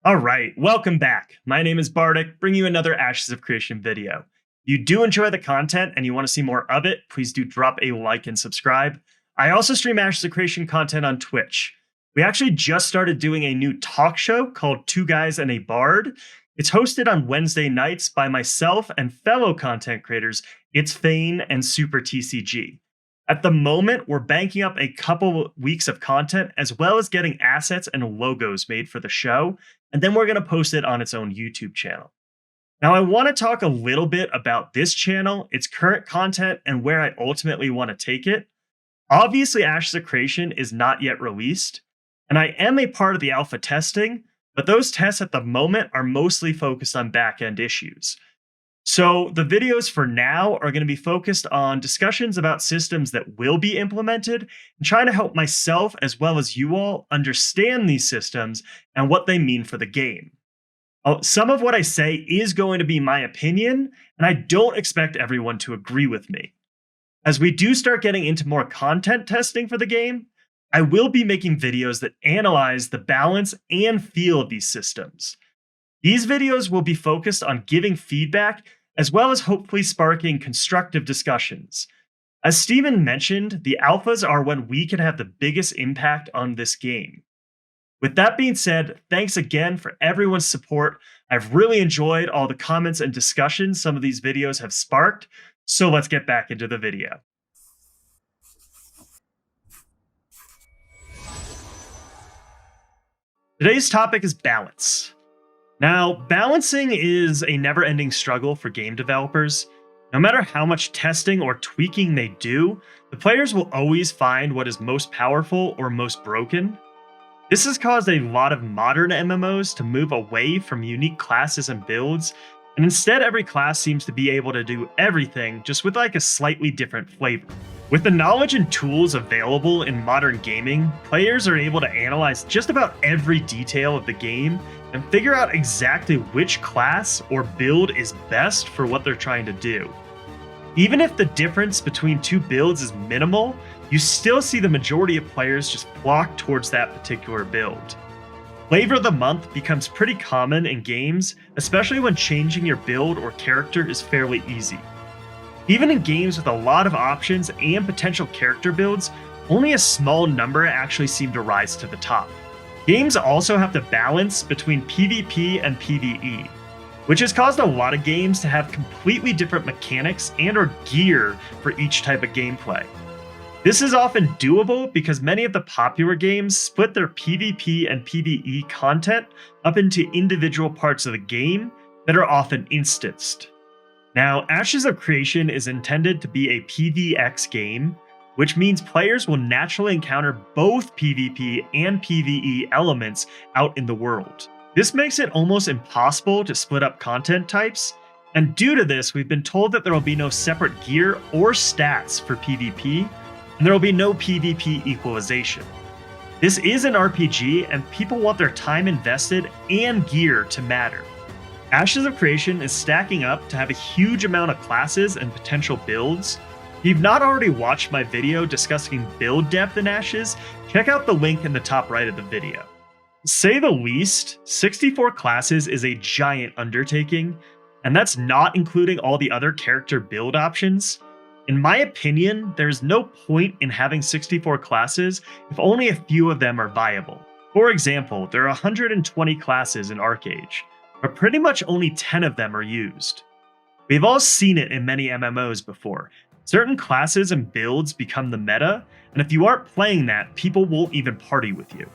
All right, welcome back. My name is Bardic, bringing you another Ashes of Creation video. If you do enjoy the content and you want to see more of it, please do drop a like and subscribe. I also stream Ashes of Creation content on Twitch. We actually just started doing a new talk show called Two Guys and a Bard. It's hosted on Wednesday nights by myself and fellow content creators, It's Fane and Super TCG. At the moment, we're banking up a couple weeks of content as well as getting assets and logos made for the show, and then we're going to post it on its own YouTube channel. Now, I want to talk a little bit about this channel, its current content, and where I ultimately want to take it. Obviously, Ashes of Creation is not yet released, and I am a part of the alpha testing, but those tests at the moment are mostly focused on back-end issues. So the videos for now are going to be focused on discussions about systems that will be implemented and trying to help myself as well as you all understand these systems and what they mean for the game. Some of what I say is going to be my opinion, and I don't expect everyone to agree with me. As we do start getting into more content testing for the game, I will be making videos that analyze the balance and feel of these systems. These videos will be focused on giving feedback as well as hopefully sparking constructive discussions. As Steven mentioned, the alphas are when we can have the biggest impact on this game. With that being said, thanks again for everyone's support. I've really enjoyed all the comments and discussions some of these videos have sparked, so let's get back into the video. Today's topic is balance. Now, balancing is a never-ending struggle for game developers. No matter how much testing or tweaking they do, the players will always find what is most powerful or most broken. This has caused a lot of modern MMOs to move away from unique classes and builds, and instead every class seems to be able to do everything, just with like a slightly different flavor. With the knowledge and tools available in modern gaming, players are able to analyze just about every detail of the game and figure out exactly which class or build is best for what they're trying to do. Even if the difference between two builds is minimal, you still see the majority of players just flock towards that particular build. Flavor of the month becomes pretty common in games, especially when changing your build or character is fairly easy. Even in games with a lot of options and potential character builds, only a small number actually seem to rise to the top. Games also have to balance between PvP and PvE, which has caused a lot of games to have completely different mechanics and or gear for each type of gameplay. This is often doable because many of the popular games split their PvP and PvE content up into individual parts of the game that are often instanced. Now, Ashes of Creation is intended to be a PvX game, which means players will naturally encounter both PvP and PvE elements out in the world. This makes it almost impossible to split up content types, and due to this, we've been told that there will be no separate gear or stats for PvP, and there will be no PvP equalization. This is an RPG, and people want their time invested and gear to matter. Ashes of Creation is stacking up to have a huge amount of classes and potential builds. If you've not already watched my video discussing build depth in Ashes, check out the link in the top right of the video. To say the least, 64 classes is a giant undertaking, and that's not including all the other character build options. In my opinion, there's no point in having 64 classes if only a few of them are viable. For example, there are 120 classes in ArcAge, but pretty much only 10 of them are used. We've all seen it in many MMOs before. Certain classes and builds become the meta, and if you aren't playing that, people won't even party with you.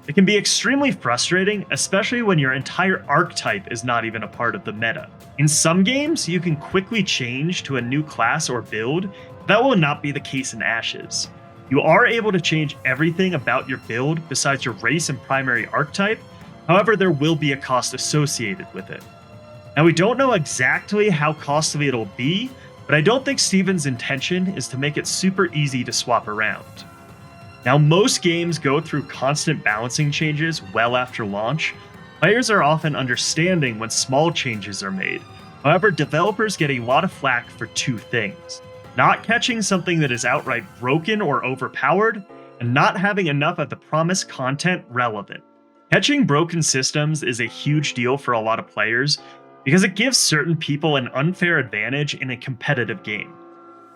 It can be extremely frustrating, especially when your entire archetype is not even a part of the meta. In some games, you can quickly change to a new class or build, but that will not be the case in Ashes. You are able to change everything about your build besides your race and primary archetype, however there will be a cost associated with it. Now we don't know exactly how costly it'll be, but I don't think Steven's intention is to make it super easy to swap around. Now, most games go through constant balancing changes well after launch. Players are often understanding when small changes are made. However, developers get a lot of flack for two things: not catching something that is outright broken or overpowered, and not having enough of the promised content relevant. Catching broken systems is a huge deal for a lot of players because it gives certain people an unfair advantage in a competitive game.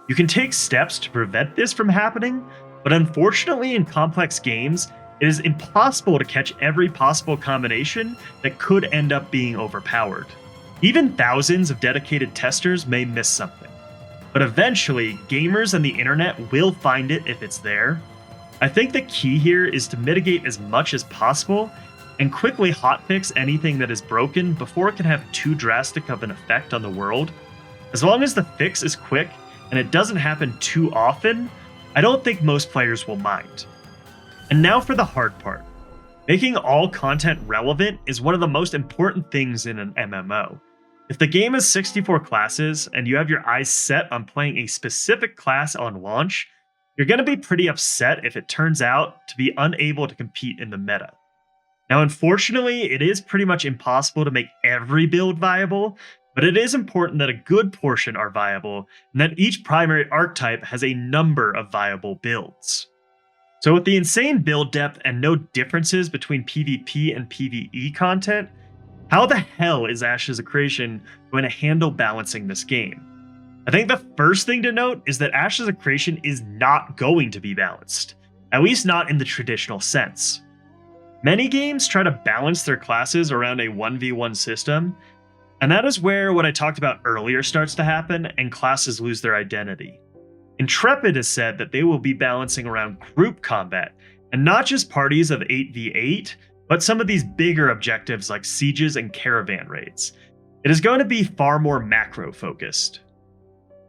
You can take steps to prevent this from happening, but unfortunately in complex games, it is impossible to catch every possible combination that could end up being overpowered. Even thousands of dedicated testers may miss something, but eventually, gamers and the internet will find it if it's there. I think the key here is to mitigate as much as possible and quickly hotfix anything that is broken before it can have too drastic of an effect on the world. As long as the fix is quick and it doesn't happen too often, I don't think most players will mind. And now for the hard part. Making all content relevant is one of the most important things in an MMO. If the game has 64 classes and you have your eyes set on playing a specific class on launch, you're going to be pretty upset if it turns out to be unable to compete in the meta. Now, unfortunately, it is pretty much impossible to make every build viable, but it is important that a good portion are viable and that each primary archetype has a number of viable builds. So with the insane build depth and no differences between PvP and PvE content, how the hell is Ashes of Creation going to handle balancing this game? I think the first thing to note is that Ashes of Creation is not going to be balanced, at least not in the traditional sense. Many games try to balance their classes around a 1v1 system, and that is where what I talked about earlier starts to happen and classes lose their identity. Intrepid has said that they will be balancing around group combat, and not just parties of 8v8, but some of these bigger objectives like sieges and caravan raids. It is going to be far more macro focused.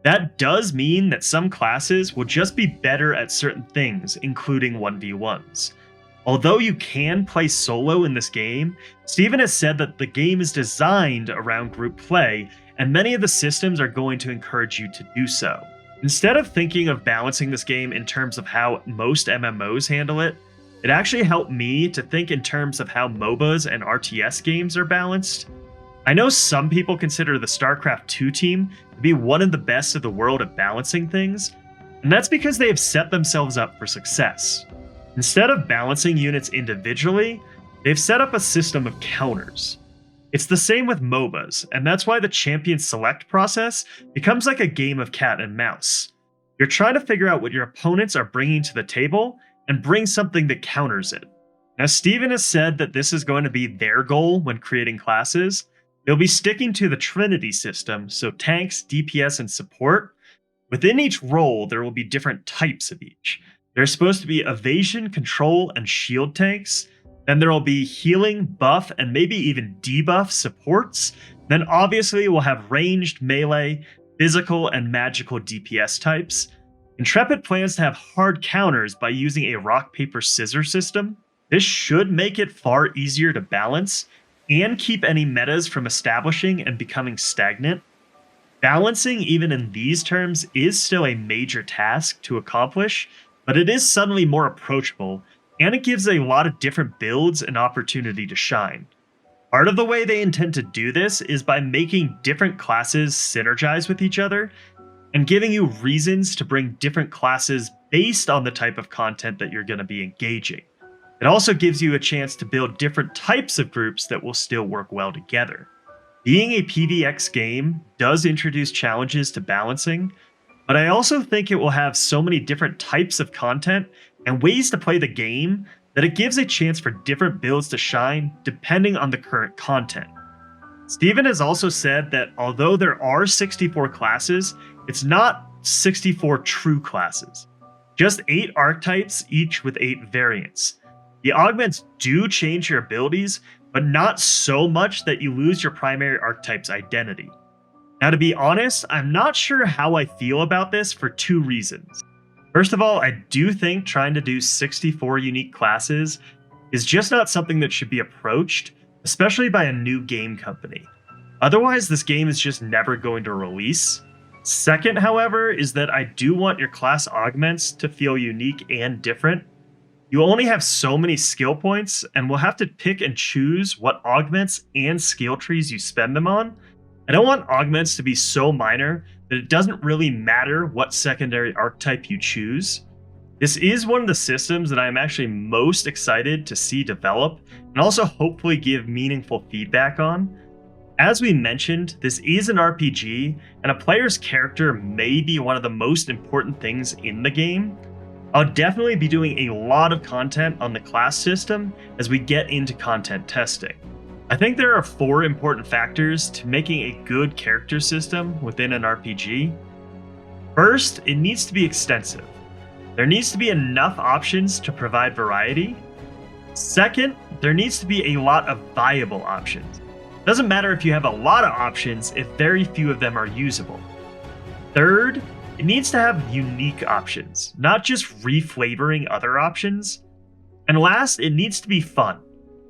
That does mean that some classes will just be better at certain things, including 1v1s. Although you can play solo in this game, Steven has said that the game is designed around group play, and many of the systems are going to encourage you to do so. Instead of thinking of balancing this game in terms of how most MMOs handle it, it actually helped me to think in terms of how MOBAs and RTS games are balanced. I know some people consider the StarCraft 2 team to be one of the best of the world at balancing things, and that's because they have set themselves up for success. Instead of balancing units individually, they've set up a system of counters. It's the same with MOBAs, and that's why the champion select process becomes like a game of cat and mouse. You're trying to figure out what your opponents are bringing to the table and bring something that counters it. Now, Steven has said that this is going to be their goal when creating classes. They'll be sticking to the Trinity system, so tanks, DPS, and support. Within each role, there will be different types of each. There's supposed to be evasion, control, and shield tanks. Then there will be healing, buff, and maybe even debuff supports. Then obviously we'll have ranged, melee, physical, and magical DPS types. Intrepid plans to have hard counters by using a rock, paper, scissors system. This should make it far easier to balance and keep any metas from establishing and becoming stagnant. Balancing, even in these terms, is still a major task to accomplish, but it is suddenly more approachable, and it gives a lot of different builds an opportunity to shine. Part of the way they intend to do this is by making different classes synergize with each other, and giving you reasons to bring different classes based on the type of content that you're going to be engaging. It also gives you a chance to build different types of groups that will still work well together. Being a PvX game does introduce challenges to balancing, but I also think it will have so many different types of content and ways to play the game that it gives a chance for different builds to shine depending on the current content. Steven has also said that although there are 64 classes, it's not 64 true classes. Just 8 archetypes, each with 8 variants. The augments do change your abilities, but not so much that you lose your primary archetype's identity. Now, to be honest, I'm not sure how I feel about this for 2 reasons. First of all, I do think trying to do 64 unique classes is just not something that should be approached, especially by a new game company. Otherwise, this game is just never going to release. Second, however, is that I do want your class augments to feel unique and different. You only have so many skill points, and will have to pick and choose what augments and skill trees you spend them on. I don't want augments to be so minor that it doesn't really matter what secondary archetype you choose. This is one of the systems that I am actually most excited to see develop and also hopefully give meaningful feedback on. As we mentioned, this is an RPG, and a player's character may be one of the most important things in the game. I'll definitely be doing a lot of content on the class system as we get into content testing. I think there are 4 important factors to making a good character system within an RPG. First, it needs to be extensive. There needs to be enough options to provide variety. Second, there needs to be a lot of viable options. Doesn't matter if you have a lot of options if very few of them are usable. Third, it needs to have unique options, not just reflavoring other options. And last, it needs to be fun.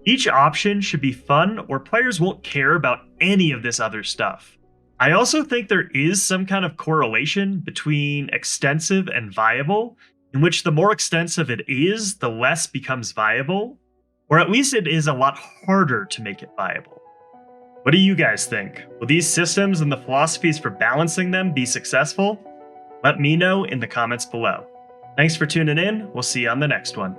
Each option should be fun or players won't care about any of this other stuff. I also think there is some kind of correlation between extensive and viable, in which the more extensive it is, the less becomes viable, or at least it is a lot harder to make it viable. What do you guys think? Will these systems and the philosophies for balancing them be successful? Let me know in the comments below. Thanks for tuning in. We'll see you on the next one.